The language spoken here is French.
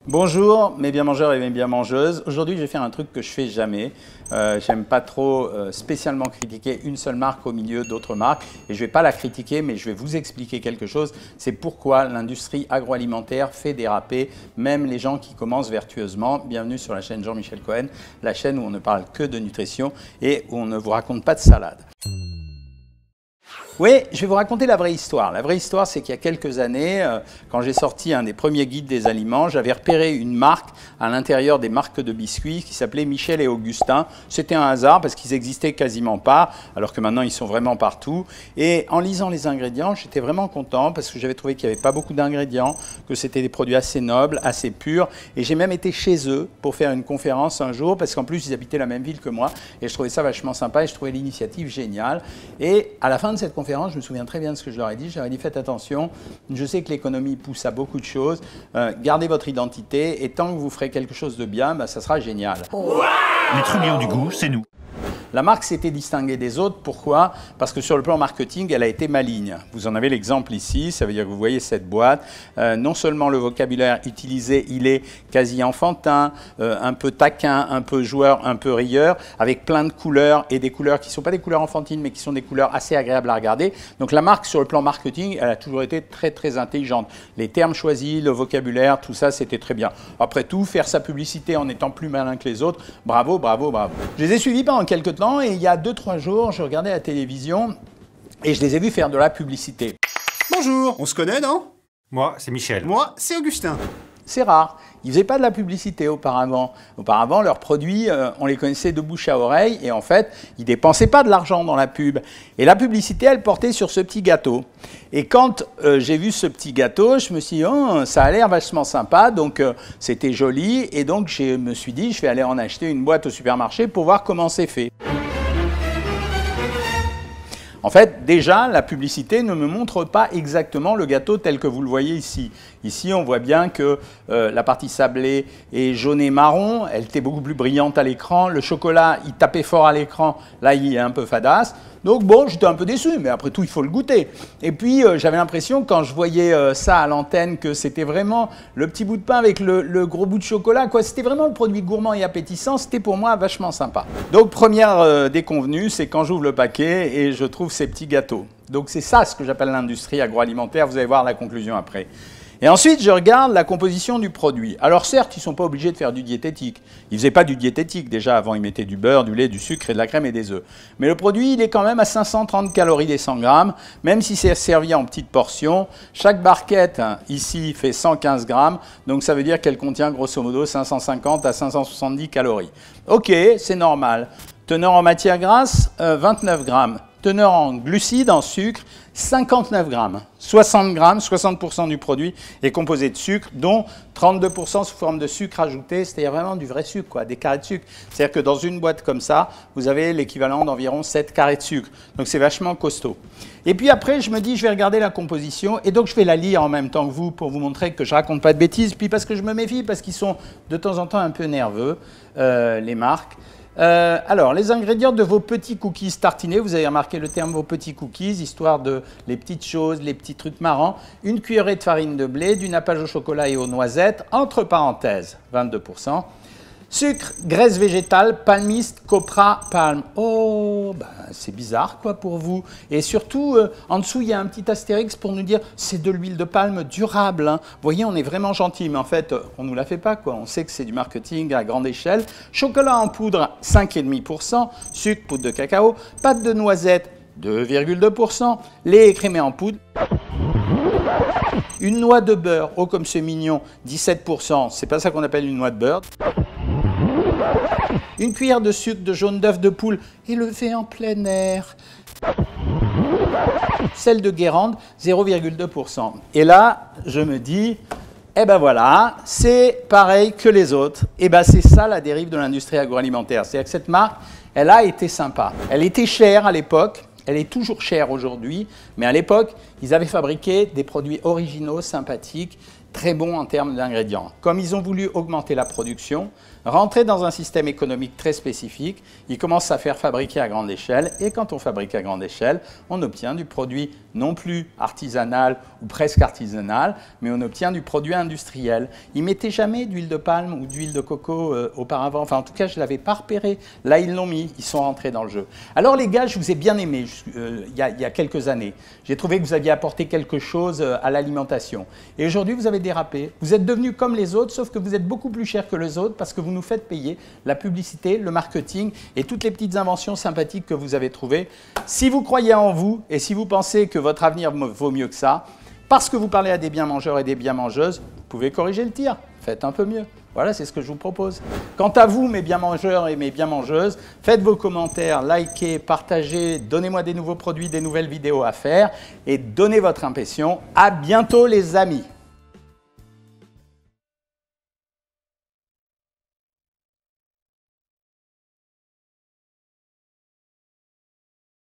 Bonjour mes bien mangeurs et mes bien mangeuses. Aujourd'hui je vais faire un truc que je fais jamais. J'aime pas trop spécialement critiquer une seule marque au milieu d'autres marques. Et je vais pas la critiquer mais je vais vous expliquer quelque chose. C'est pourquoi l'industrie agroalimentaire fait déraper même les gens qui commencent vertueusement. Bienvenue sur la chaîne Jean-Michel Cohen, la chaîne où on ne parle que de nutrition et où on ne vous raconte pas de salade. Oui, je vais vous raconter la vraie histoire. La vraie histoire, c'est qu'il y a quelques années, quand j'ai sorti un des premiers guides des aliments, j'avais repéré une marque à l'intérieur des marques de biscuits qui s'appelait Michel et Augustin. C'était un hasard parce qu'ils n'existaient quasiment pas, alors que maintenant ils sont vraiment partout. Et en lisant les ingrédients, j'étais vraiment content parce que j'avais trouvé qu'il n'y avait pas beaucoup d'ingrédients, que c'était des produits assez nobles, assez purs. Et j'ai même été chez eux pour faire une conférence un jour parce qu'en plus ils habitaient la même ville que moi et je trouvais ça vachement sympa et je trouvais l'initiative géniale. Et à la fin de cette conférence, je me souviens très bien de ce que je leur ai dit. Je leur ai dit, faites attention, je sais que l'économie pousse à beaucoup de choses, gardez votre identité et tant que vous ferez quelque chose de bien, ça sera génial. Les trublions du goût, c'est nous. La marque s'était distinguée des autres. Pourquoi? Parce que sur le plan marketing, elle a été maligne. Vous en avez l'exemple ici, ça veut dire que vous voyez cette boîte. Non seulement le vocabulaire utilisé, il est quasi enfantin, un peu taquin, un peu joueur, un peu rieur, avec plein de couleurs et des couleurs qui ne sont pas des couleurs enfantines, mais qui sont des couleurs assez agréables à regarder. Donc la marque, sur le plan marketing, elle a toujours été très très intelligente. Les termes choisis, le vocabulaire, tout ça, c'était très bien. Après tout, faire sa publicité en étant plus malin que les autres, bravo, bravo, bravo. Je les ai suivis pendant quelques temps. Et il y a 2-3 jours, je regardais la télévision et je les ai vus faire de la publicité. Bonjour, on se connaît, non? Moi, c'est Michel. Moi, c'est Augustin. C'est rare. Ils ne faisaient pas de la publicité auparavant. Auparavant, leurs produits, on les connaissait de bouche à oreille et en fait, ils ne dépensaient pas de l'argent dans la pub. Et la publicité, elle portait sur ce petit gâteau. Et quand j'ai vu ce petit gâteau, je me suis dit, oh, ça a l'air vachement sympa, donc c'était joli. Et donc, je me suis dit, je vais aller en acheter une boîte au supermarché pour voir comment c'est fait. En fait, déjà, la publicité ne me montre pas exactement le gâteau tel que vous le voyez ici. Ici, on voit bien que la partie sablée est jaune et marron. Elle était beaucoup plus brillante à l'écran. Le chocolat, il tapait fort à l'écran. Là, il est un peu fadasse. Donc bon, j'étais un peu déçu, mais après tout, il faut le goûter. Et puis, j'avais l'impression, quand je voyais ça à l'antenne, que c'était vraiment le petit bout de pain avec le gros bout de chocolat, quoi. C'était vraiment le produit gourmand et appétissant. C'était pour moi vachement sympa. Donc, première déconvenue, c'est quand j'ouvre le paquet et je trouve ces petits gâteaux. Donc, c'est ça ce que j'appelle l'industrie agroalimentaire. Vous allez voir la conclusion après. Et ensuite, je regarde la composition du produit. Alors certes, ils ne sont pas obligés de faire du diététique. Ils ne faisaient pas du diététique déjà. Avant, ils mettaient du beurre, du lait, du sucre et de la crème et des œufs. Mais le produit, il est quand même à 530 calories des 100 grammes, même si c'est servi en petites portions. Chaque barquette, ici, fait 115 grammes. Donc ça veut dire qu'elle contient grosso modo 550 à 570 calories. Ok, c'est normal. Teneur en matière grasse, 29 grammes. Teneur en glucides, en sucre, 59 grammes. 60 grammes, 60% du produit est composé de sucre, dont 32% sous forme de sucre ajouté, c'est-à-dire vraiment du vrai sucre, quoi, des carrés de sucre. C'est-à-dire que dans une boîte comme ça, vous avez l'équivalent d'environ 7 carrés de sucre. Donc c'est vachement costaud. Et puis après, je me dis, je vais regarder la composition, et donc je vais la lire en même temps que vous pour vous montrer que je ne raconte pas de bêtises, puis parce que je me méfie, parce qu'ils sont de temps en temps un peu nerveux, les marques. Alors, les ingrédients de vos petits cookies tartinés, vous avez remarqué le terme vos petits cookies, histoire de les petites choses, les petits trucs marrants. Une cuillerée de farine de blé, du nappage au chocolat et aux noisettes, entre parenthèses, 22%. Sucre, graisse végétale, palmiste, copra, palme. Oh, c'est bizarre quoi pour vous. Et surtout, en dessous, il y a un petit astérix pour nous dire c'est de l'huile de palme durable. Hein. Vous voyez, on est vraiment gentil, mais en fait, on ne nous la fait pas. Quoi. On sait que c'est du marketing à grande échelle. Chocolat en poudre, 5,5%. Sucre, poudre de cacao. Pâte de noisette, 2,2%. Lait écrémé en poudre. Une noix de beurre, oh comme c'est mignon, 17%. C'est pas ça qu'on appelle une noix de beurre. Une cuillère de sucre de jaune d'œuf de poule élevé en plein air. Sel de Guérande, 0,2%. Et là, je me dis, eh ben voilà, c'est pareil que les autres. Et ben c'est ça la dérive de l'industrie agroalimentaire. C'est-à-dire que cette marque, elle a été sympa. Elle était chère à l'époque. Elle est toujours chère aujourd'hui, mais à l'époque, ils avaient fabriqué des produits originaux, sympathiques, très bons en termes d'ingrédients. Comme ils ont voulu augmenter la production, rentrer dans un système économique très spécifique, ils commencent à faire fabriquer à grande échelle. Et quand on fabrique à grande échelle, on obtient du produit non plus artisanal ou presque artisanal, mais on obtient du produit industriel. Ils ne mettaient jamais d'huile de palme ou d'huile de coco auparavant. Enfin, en tout cas, je ne l'avais pas repéré. Là, ils l'ont mis. Ils sont rentrés dans le jeu. Alors, les gars, je vous ai bien aimé il y a quelques années. J'ai trouvé que vous aviez apporté quelque chose à l'alimentation. Et aujourd'hui, vous avez dérapé. Vous êtes devenus comme les autres, sauf que vous êtes beaucoup plus cher que les autres parce que vous nous faites payer la publicité, le marketing et toutes les petites inventions sympathiques que vous avez trouvées. Si vous croyez en vous et si vous pensez que votre avenir vaut mieux que ça, parce que vous parlez à des bien mangeurs et des bien mangeuses, vous pouvez corriger le tir. Faites un peu mieux. Voilà, c'est ce que je vous propose. Quant à vous, mes bien mangeurs et mes bien mangeuses, faites vos commentaires, likez, partagez, donnez-moi des nouveaux produits, des nouvelles vidéos à faire et donnez votre impression. À bientôt les amis.